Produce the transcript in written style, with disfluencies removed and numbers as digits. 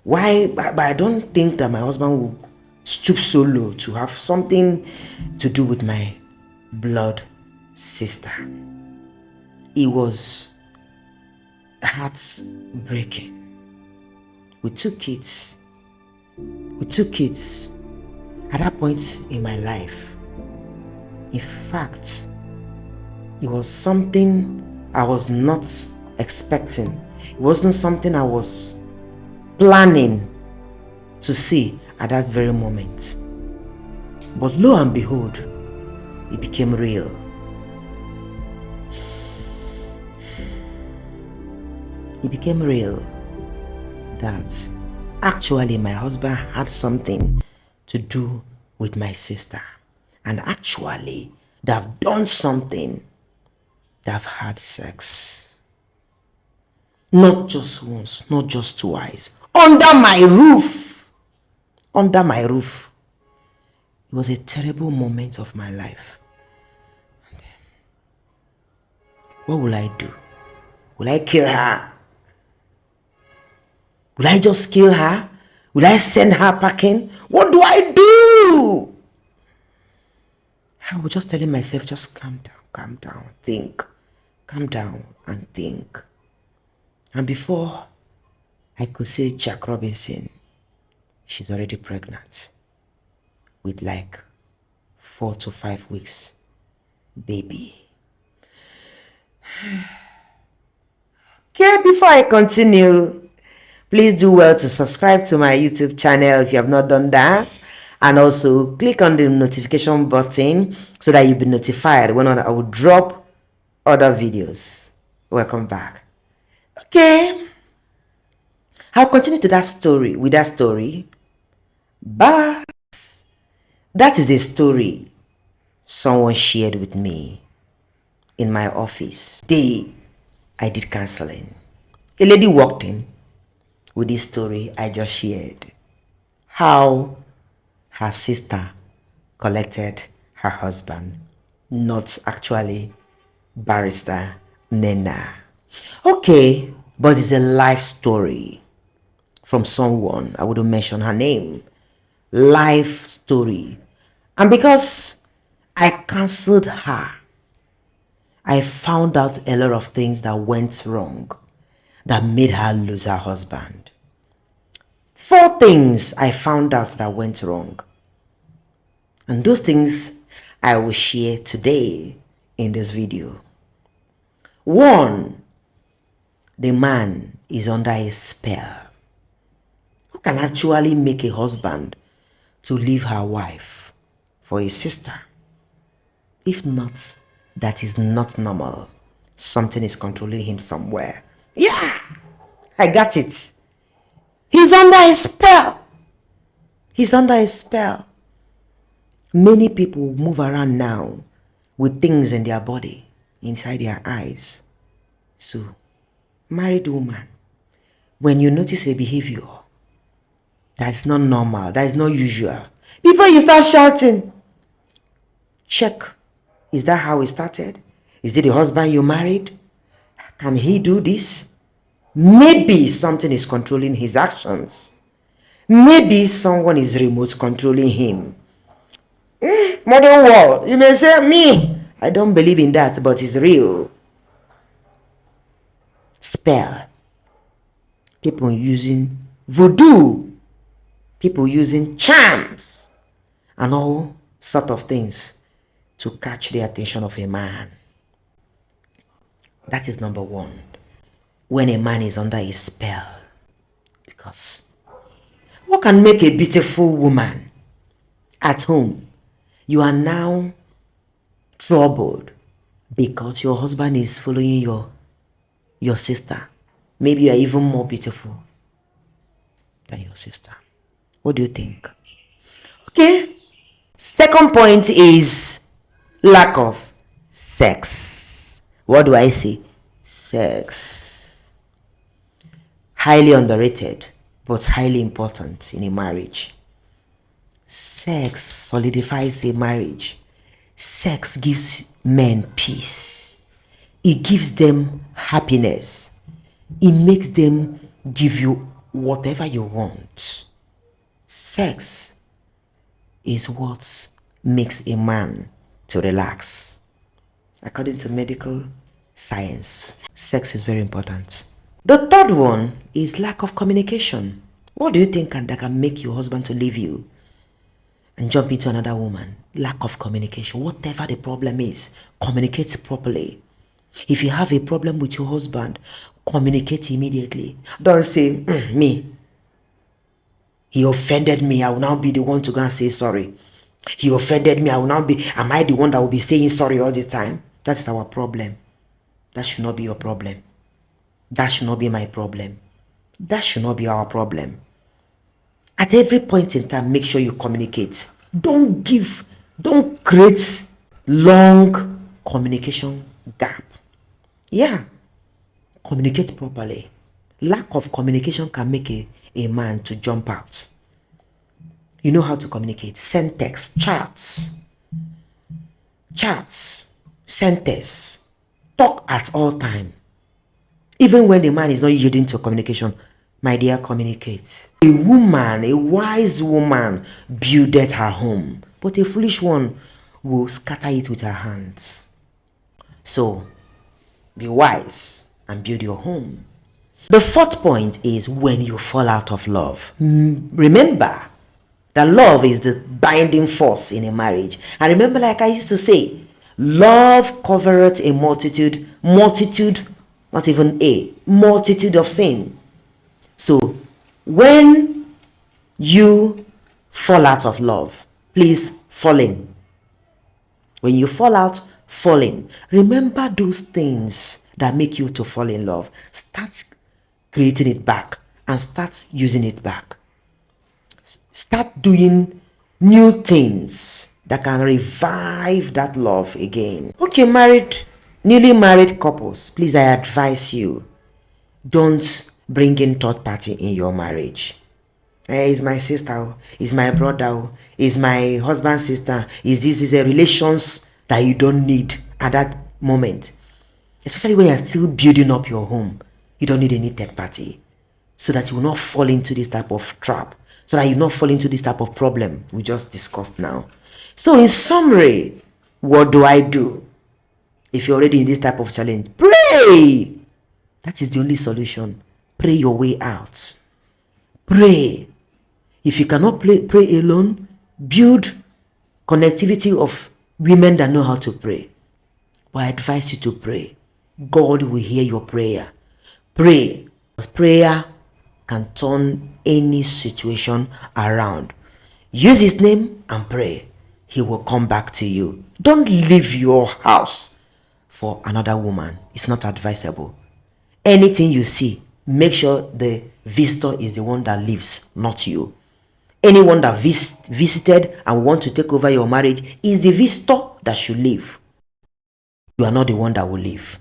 Why? But I don't think that my husband will stoop so low to have something to do with my blood sister. It was heartbreaking. We took it at that point in my life. In fact, it was something I was not expecting. It wasn't something I was planning to see at that very moment. But lo and behold, it became real. It became real that actually my husband had something to do with my sister. And actually, they've done something. They've had sex. Not just once, not just twice. Under my roof. Under my roof. It was a terrible moment of my life. And then, what will I do? Will I kill her? Will I just kill her? Will I send her packing? What do I do? I was just telling myself, just calm down, think. Calm down and think. And before I could say Jack Robinson, she's already pregnant with like 4 to 5 weeks baby. Okay, before I continue, please do well to subscribe to my YouTube channel if you have not done that. And also click on the notification button so that you'll be notified when I will drop other videos. Welcome back. Okay. I'll continue with that story. But that is a story someone shared with me in my office. I did counseling. A lady walked in with this story I just shared. How her sister collected her husband, not actually Barrister Nena. Okay, but it's a life story from someone, I wouldn't mention her name. Life story. And because I counseled her, I found out a lot of things that went wrong that made her lose her husband. 4 things I found out that went wrong. And those things I will share today in this video. 1, the man is under a spell. Who can actually make a husband to leave her wife for a sister? If not, that is not normal. Something is controlling him somewhere. Yeah, I got it. He's under a spell. He's under a spell. Many people move around now with things in their body, inside their eyes. So, married woman, when you notice a behavior that's not normal, that is not usual, before you start shouting, check. Is that how it started? Is it the husband you married? Can he do this? Maybe something is controlling his actions. Maybe someone is remote controlling him. Modern world, you may say, me, I don't believe in that, but it's real. Spell. People using voodoo. People using charms. And all sort of things to catch the attention of a man. That is number 1. When a man is under a spell. Because what can make a beautiful woman at home? You are now troubled because your husband is following your sister. Maybe you are even more beautiful than your sister. What do you think? Okay. Second point is lack of sex. What do I say? Sex. Highly underrated, but highly important in a marriage. Sex solidifies a marriage. Sex gives men peace. It gives them happiness. It makes them give you whatever you want. Sex is what makes a man to relax. According to medical science, sex is very important. The third one is lack of communication. What do you think that can make your husband to leave you and jump into another woman? Lack of communication. Whatever the problem is, communicate properly. If you have a problem with your husband, communicate immediately. Don't say, me. He offended me. I will now be the one to go and say sorry. He offended me. Am I the one that will be saying sorry all the time? That is our problem. That should not be your problem. That should not be my problem. That should not be our problem. At every point in time, make sure you communicate. Don't create long communication gap. Yeah, communicate properly. Lack of communication can make a man to jump out. You know how to communicate. Send text, chats, send text. Talk at all time. Even when the man is not yielding to communication, my dear, communicate. A wise woman, buildeth her home, but a foolish one will scatter it with her hands. So, be wise and build your home. The fourth point is when you fall out of love. Remember that love is the binding force in a marriage. And remember, like I used to say, love covereth a multitude, not even a multitude of sin. So, when you fall out of love, please fall in. When you fall out, fall in. Remember those things that make you to fall in love. Start creating it back and start using it back. Start doing new things that can revive that love again. Okay, newly married couples, please, I advise you, don't bring in third party in your marriage. Is my sister, is my brother, is my husband's sister, is a relations that you don't need at that moment. Especially when you're still building up your home, you don't need any third party, so that you will not fall into this type of trap, so that you will not fall into this type of problem we just discussed now. So in summary, what do I do? If you're already in this type of challenge, pray. That is the only solution. Pray your way out. Pray. If you cannot pray alone, build connectivity of women that know how to pray. But I advise you to pray. God will hear your prayer. Pray. Because prayer can turn any situation around. Use his name and pray. He will come back to you. Don't leave your house for another woman. It's not advisable. Anything you see, make sure the visitor is the one that lives, not you. Anyone that visited and want to take over your marriage is the visitor that should leave. You are not the one that will leave.